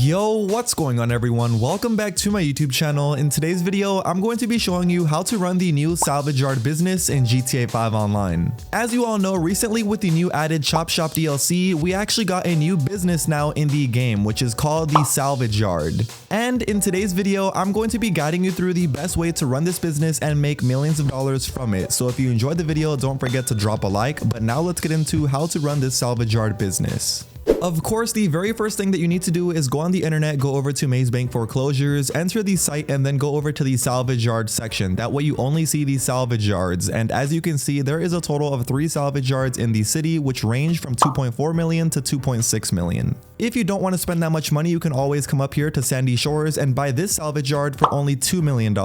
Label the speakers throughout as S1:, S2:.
S1: Yo, what's going on everyone? Welcome back to my YouTube channel. In today's video, I'm going to be showing you how to run the new Salvage Yard Business in GTA 5 Online. As you all know, recently with the new added Chop Shop DLC, we actually got a new business now in the game, which is called the Salvage Yard. And in today's video, I'm going to be guiding you through the best way to run this business and make millions of dollars from it. So if you enjoyed the video, don't forget to drop a like. But now let's get into how to run this Salvage Yard business. Of course, the very first thing that you need to do is go on the internet, go over to Maze Bank Foreclosures, enter the site, and then go over to the Salvage Yard section. That way you only see the salvage yards. And as you can see, there is a total of 3 salvage yards in the city, which range from 2.4 million to 2.6 million. If you don't want to spend that much money, you can always come up here to Sandy Shores and buy this salvage yard for only $2 million.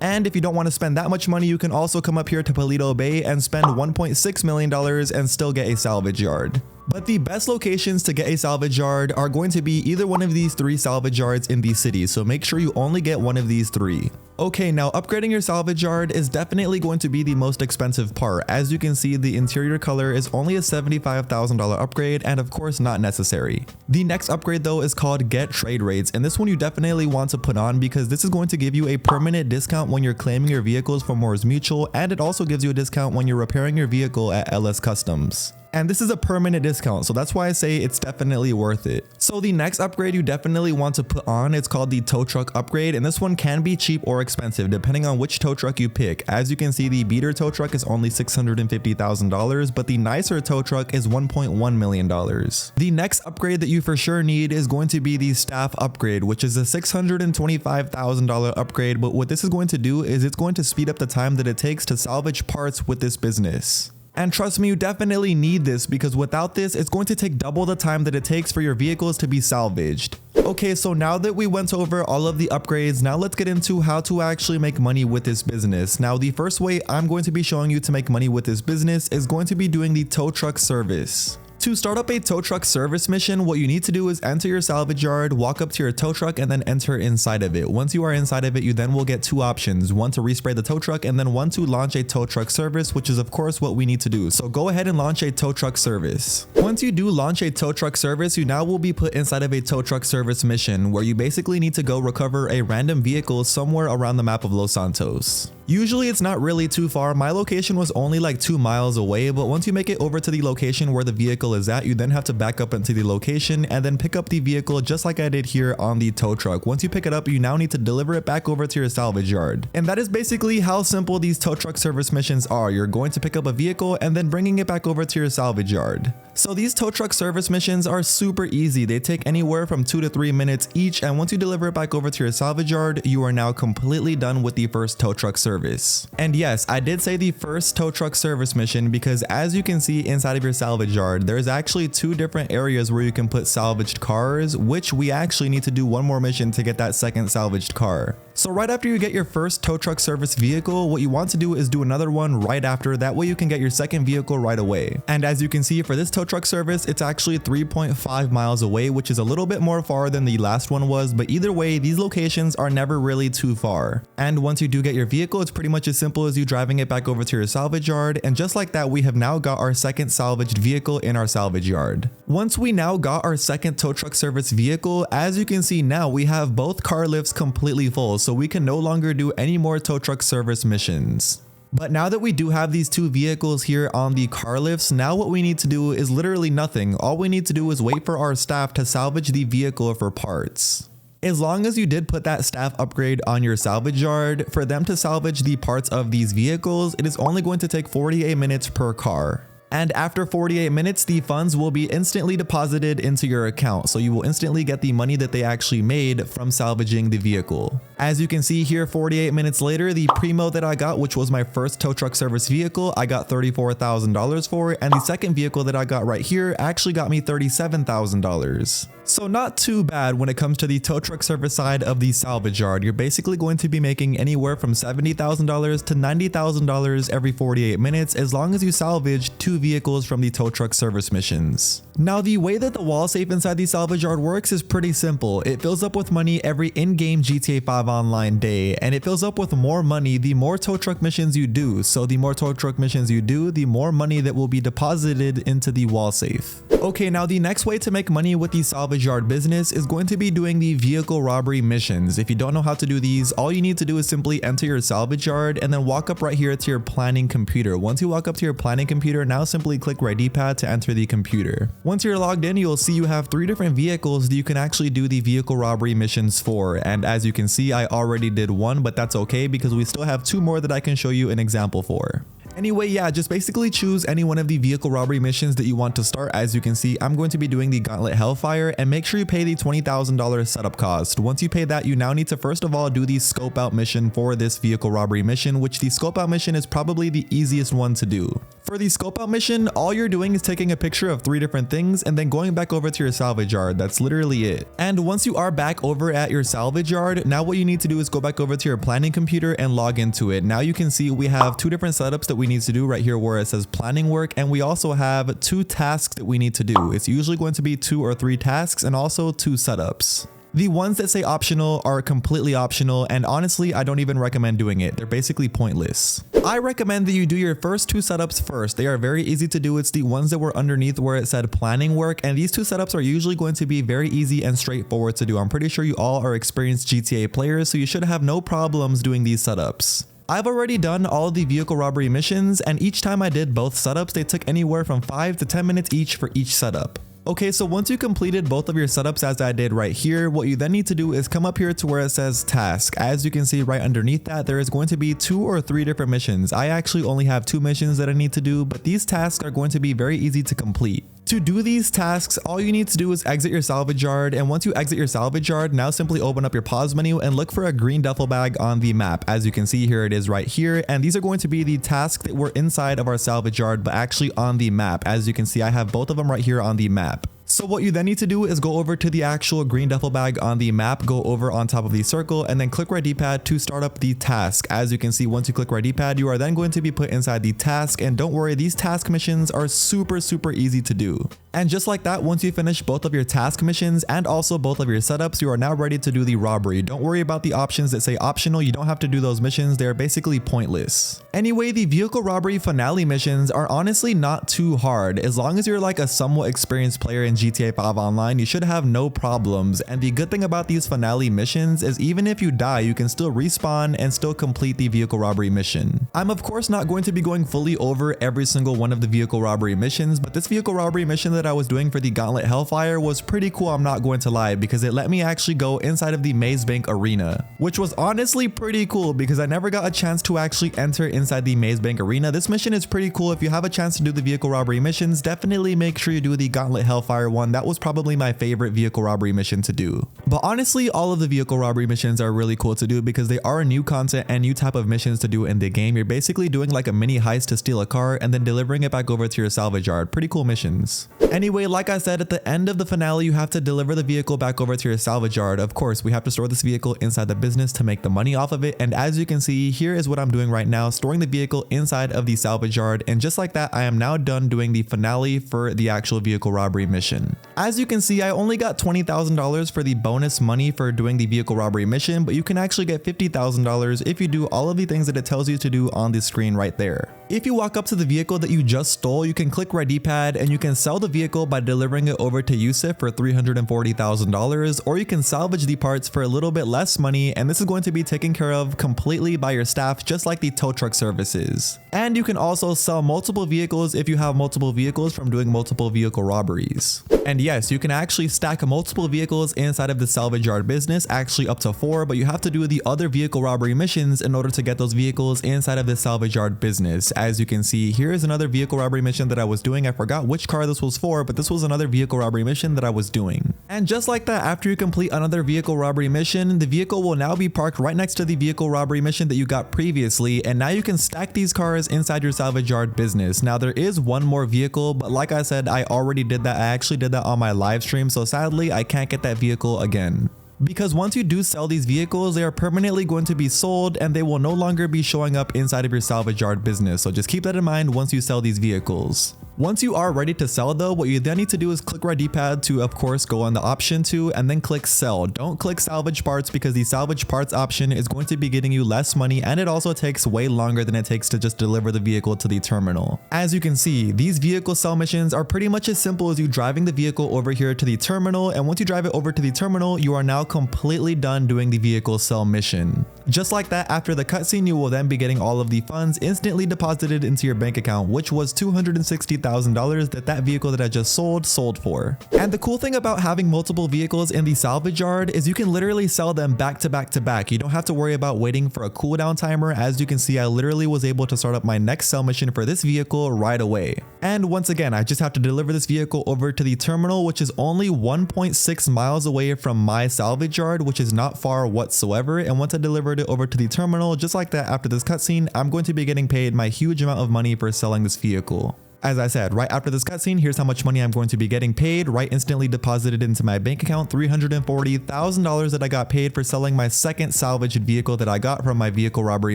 S1: And if you don't want to spend that much money, you can also come up here to Paleto Bay and spend $1.6 million and still get a salvage yard. But the best locations to get a salvage yard are going to be either one of these 3 salvage yards in the city, so make sure you only get one of these 3. Okay, now upgrading your salvage yard is definitely going to be the most expensive part. As you can see, the interior color is only a $75,000 upgrade and of course not necessary. The next upgrade though is called Get Trade Rates, and this one you definitely want to put on because this is going to give you a permanent discount when you're claiming your vehicles from Moore's Mutual, and it also gives you a discount when you're repairing your vehicle at LS Customs. And this is a permanent discount, so that's why I say it's definitely worth it. So the next upgrade you definitely want to put on, it's called the tow truck upgrade, and this one can be cheap or expensive depending on which tow truck you pick. As you can see, the beater tow truck is only $650,000, but the nicer tow truck is $1.1 million. The next upgrade that you for sure need is going to be the staff upgrade, which is a $625,000 upgrade, but what this is going to do is it's going to speed up the time that it takes to salvage parts with this business. And trust me, you definitely need this because without this, it's going to take double the time that it takes for your vehicles to be salvaged. Okay, so now that we went over all of the upgrades, now let's get into how to actually make money with this business. Now, the first way I'm going to be showing you to make money with this business is going to be doing the tow truck service. To start up a tow truck service mission, what you need to do is enter your salvage yard, walk up to your tow truck, and then enter inside of it. Once you are inside of it, you then will get 2 options, one to respray the tow truck and then one to launch a tow truck service, which is of course what we need to do. So go ahead and launch a tow truck service. Once you do launch a tow truck service, you now will be put inside of a tow truck service mission where you basically need to go recover a random vehicle somewhere around the map of Los Santos. Usually it's not really too far. My location was only like 2 miles away, but once you make it over to the location where the vehicle is at, you then have to back up into the location and then pick up the vehicle just like I did here on the tow truck. Once you pick it up, you now need to deliver it back over to your salvage yard. And that is basically how simple these tow truck service missions are. You're going to pick up a vehicle and then bringing it back over to your salvage yard. So these tow truck service missions are super easy. They take anywhere from 2 to 3 minutes each, and once you deliver it back over to your salvage yard, you are now completely done with the first tow truck service. And yes, I did say the first tow truck service mission because as you can see inside of your salvage yard, there's actually 2 different areas where you can put salvaged cars, which we actually need to do one more mission to get that second salvaged car. So right after you get your first tow truck service vehicle, what you want to do is do another one right after, that way you can get your second vehicle right away. And as you can see for this tow truck service, it's actually 3.5 miles away, which is a little bit more far than the last one was, but either way, these locations are never really too far. And once you do get your vehicle, it's pretty much as simple as you driving it back over to your salvage yard, and just like that, we have now got our second salvaged vehicle in our salvage yard. Once we now got our second tow truck service vehicle, as you can see now, we have both car lifts completely full, so we can no longer do any more tow truck service missions. But now that we do have these 2 vehicles here on the car lifts, now what we need to do is literally nothing. All we need to do is wait for our staff to salvage the vehicle for parts. As long as you did put that staff upgrade on your salvage yard, for them to salvage the parts of these vehicles, it is only going to take 48 minutes per car. And after 48 minutes, the funds will be instantly deposited into your account. So you will instantly get the money that they actually made from salvaging the vehicle. As you can see here, 48 minutes later, the Primo that I got, which was my first tow truck service vehicle, I got $34,000 for it. And the second vehicle that I got right here actually got me $37,000. So not too bad when it comes to the tow truck service side of the salvage yard. You're basically going to be making anywhere from $70,000 to $90,000 every 48 minutes as long as you salvage 2 2 vehicles from the tow truck service missions. Now, the way that the wall safe inside the salvage yard works is pretty simple. It fills up with money every in-game GTA 5 online day, and it fills up with more money the more tow truck missions you do. So the more tow truck missions you do, the more money that will be deposited into the wall safe. Okay, now the next way to make money with the salvage yard business is going to be doing the vehicle robbery missions. If you don't know how to do these, all you need to do is simply enter your salvage yard and then walk up right here to your planning computer. Once you walk up to your planning computer, now simply click right D-pad to enter the computer. Once you're logged in, you'll see you have 3 different vehicles that you can actually do the vehicle robbery missions for. And as you can see, I already did 1, but that's okay because we still have 2 more that I can show you an example for. Anyway, yeah, just basically choose any one of the vehicle robbery missions that you want to start. As you can see, I'm going to be doing the Gauntlet Hellfire, and make sure you pay the $20,000 setup cost. Once you pay that, you now need to first of all do the scope out mission for this vehicle robbery mission, which the scope out mission is probably the easiest one to do. For the scope out mission, all you're doing is taking a picture of 3 different things and then going back over to your salvage yard. That's literally it. And once you are back over at your salvage yard, now what you need to do is go back over to your planning computer and log into it. Now you can see we have 2 different setups that we need to do right here where it says planning work, and we also have 2 tasks that we need to do. It's usually going to be 2 or 3 tasks and also 2 setups. The ones that say optional are completely optional, and honestly, I don't even recommend doing it. They're basically pointless. I recommend that you do your first 2 setups first. They are very easy to do. It's the ones that were underneath where it said planning work, and these 2 setups are usually going to be very easy and straightforward to do. I'm pretty sure you all are experienced GTA players, so you should have no problems doing these setups. I've already done all the vehicle robbery missions, and each time I did both setups, they took anywhere from 5 to 10 minutes each for each setup. Okay, so once you completed both of your setups as I did right here, what you then need to do is come up here to where it says task. As you can see right underneath that, there is going to be 2 or 3 different missions. I actually only have 2 missions that I need to do, but these tasks are going to be very easy to complete. To do these tasks, all you need to do is exit your salvage yard, and once you exit your salvage yard, now simply open up your pause menu and look for a green duffel bag on the map. As you can see, here it is right here, and these are going to be the tasks that were inside of our salvage yard but actually on the map. As you can see, I have both of them right here on the map. So what you then need to do is go over to the actual green duffel bag on the map, go over on top of the circle, and then click right D-pad to start up the task. As you can see, once you click right D-pad, you are then going to be put inside the task, and don't worry, these task missions are super easy to do. And just like that, once you finish both of your task missions and also both of your setups, you are now ready to do the robbery. Don't worry about the options that say optional. You don't have to do those missions. They're basically pointless. Anyway, the vehicle robbery finale missions are honestly not too hard. As long as you're like a somewhat experienced player in GTA 5 Online, you should have no problems. And the good thing about these finale missions is even if you die, you can still respawn and still complete the vehicle robbery mission. I'm of course not going to be going fully over every single one of the vehicle robbery missions, but this vehicle robbery mission that I was doing for the Gauntlet Hellfire was pretty cool, I'm not going to lie, because it let me actually go inside of the Maze Bank Arena, which was honestly pretty cool because I never got a chance to actually enter inside the Maze Bank Arena. This mission is pretty cool. If you have a chance to do the vehicle robbery missions, definitely make sure you do the Gauntlet Hellfire one. That was probably my favorite vehicle robbery mission to do. But honestly, all of the vehicle robbery missions are really cool to do because they are new content and new type of missions to do in the game. You're basically doing like a mini heist to steal a car and then delivering it back over to your salvage yard. Pretty cool missions. Anyway, like I said, at the end of the finale, you have to deliver the vehicle back over to your salvage yard. Of course, we have to store this vehicle inside the business to make the money off of it. And as you can see, here is what I'm doing right now, storing the vehicle inside of the salvage yard. And just like that, I am now done doing the finale for the actual vehicle robbery mission. As you can see, I only got $20,000 for the bonus money for doing the vehicle robbery mission, but you can actually get $50,000 if you do all of the things that it tells you to do on the screen right there. If you walk up to the vehicle that you just stole, you can click right D-pad and you can sell the vehicle by delivering it over to Yusif for $340,000, or you can salvage the parts for a little bit less money, and this is going to be taken care of completely by your staff, just like the tow truck services. And you can also sell multiple vehicles if you have multiple vehicles from doing multiple vehicle robberies. And yes, you can actually stack multiple vehicles inside of the salvage yard business, actually up to 4, but you have to do the other vehicle robbery missions in order to get those vehicles inside of the salvage yard business. As you can see, here is another vehicle robbery mission that I was doing. I forgot which car this was for, but this was another vehicle robbery mission that I was doing. And just like that, after you complete another vehicle robbery mission, the vehicle will now be parked right next to the vehicle robbery mission that you got previously, and now you can stack these cars inside your salvage yard business. Now there is one more vehicle, but like I said, I already did that. I actually did that on my live stream, so sadly I can't get that vehicle again. Because once you do sell these vehicles, they are permanently going to be sold and they will no longer be showing up inside of your salvage yard business. So just keep that in mind once you sell these vehicles. Once you are ready to sell though, what you then need to do is click right D-pad to of course go on the option to and then click sell. Don't click salvage parts because the salvage parts option is going to be getting you less money and it also takes way longer than it takes to just deliver the vehicle to the terminal. As you can see, these vehicle sell missions are pretty much as simple as you driving the vehicle over here to the terminal, and once you drive it over to the terminal, you are now completely done doing the vehicle sell mission. Just like that, after the cutscene, you will then be getting all of the funds instantly deposited into your bank account, which was $260,000 that vehicle that I just sold for. And the cool thing about having multiple vehicles in the salvage yard is you can literally sell them back to back to back. You don't have to worry about waiting for a cooldown timer. As you can see, I literally was able to start up my next sell mission for this vehicle right away. And once again, I just have to deliver this vehicle over to the terminal, which is only 1.6 miles away from my salvage yard, which is not far whatsoever. And once I delivered it over to the terminal, just like that, after this cutscene, I'm going to be getting paid my huge amount of money for selling this vehicle. As I said, right after this cutscene, here's how much money I'm going to be getting paid, right instantly deposited into my bank account, $340,000 that I got paid for selling my second salvaged vehicle that I got from my vehicle robbery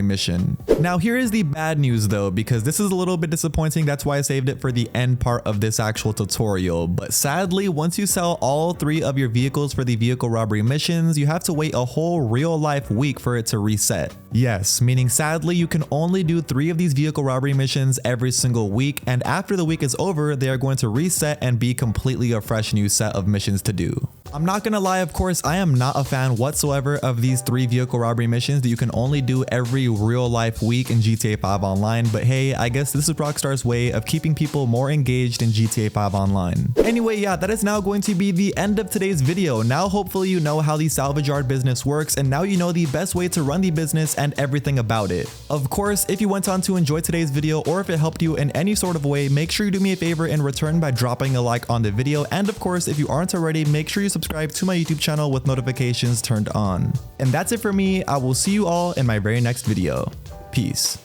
S1: mission. Now here is the bad news though, because this is a little bit disappointing. That's why I saved it for the end part of this actual tutorial. But sadly, once you sell all 3 of your vehicles for the vehicle robbery missions, you have to wait a whole real life week for it to reset. Yes, meaning sadly, you can only do 3 of these vehicle robbery missions every single week, and after the week is over, they are going to reset and be completely a fresh new set of missions to do. I'm not gonna lie, of course, I am not a fan whatsoever of these 3 vehicle robbery missions that you can only do every real life week in GTA 5 Online, but hey, I guess this is Rockstar's way of keeping people more engaged in GTA 5 Online. Anyway, yeah, that is now going to be the end of today's video. Now hopefully you know how the salvage yard business works, and now you know the best way to run the business and everything about it. Of course, if you went on to enjoy today's video or if it helped you in any sort of way, make sure you do me a favor in return by dropping a like on the video, and of course, if you aren't already, make sure you subscribe to my YouTube channel with notifications turned on. And that's it for me. I will see you all in my very next video. Peace.